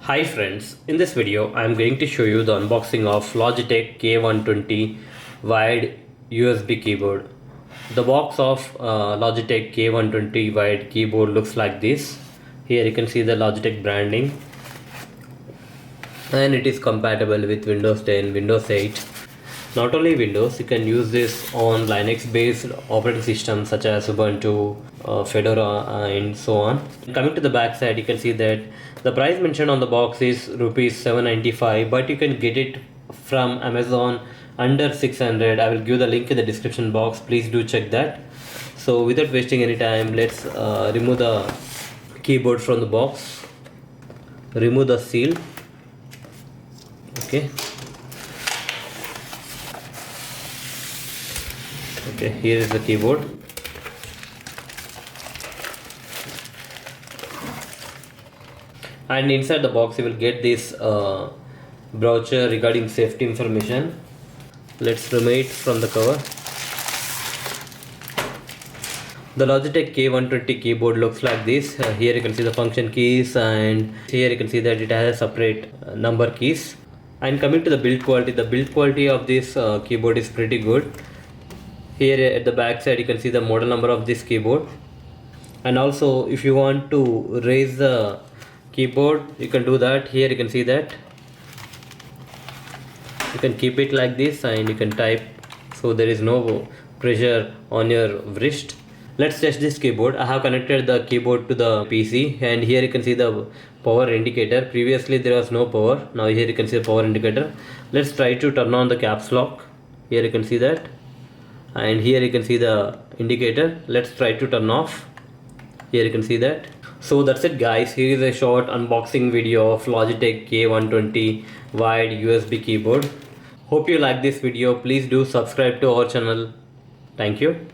Hi friends, in this video I am going to show you the unboxing of Logitech K120 wired USB keyboard. The box of Logitech K120 wired keyboard looks like this. Here you can see the Logitech branding and it is compatible with Windows 10, Windows 8. Not only Windows, you can use this on Linux based operating systems such as Ubuntu, Fedora and so on. Coming to the back side, you can see that the price mentioned on the box is rupees 795, but you can get it from Amazon under 600. I will give the link in the description box, please do check that. So without wasting any time, let's remove the keyboard from the box, remove the seal. Okay, here is the keyboard. And inside the box you will get this brochure regarding safety information. Let's remove it from the cover. The Logitech K120 keyboard looks like this. Here you can see the function keys, and here you can see that it has a separate number keys. And coming to the build quality of this keyboard is pretty good. Here at the back side you can see the model number of this keyboard, and also if you want to raise the keyboard you can do that. Here you can see that you can keep it like this and you can type, so there is no pressure on your wrist. Let's test this keyboard. I have connected the keyboard to the PC, and here you can see the power indicator. Previously there was no power, now here you can see the power indicator. Let's try to turn on the caps lock. Here you can see that, and here you can see the indicator. Let's try to turn off. Here you can see that. So that's it guys, here is a short unboxing video of Logitech K120 wired USB keyboard. Hope you like this video. Please do subscribe to our channel. Thank you.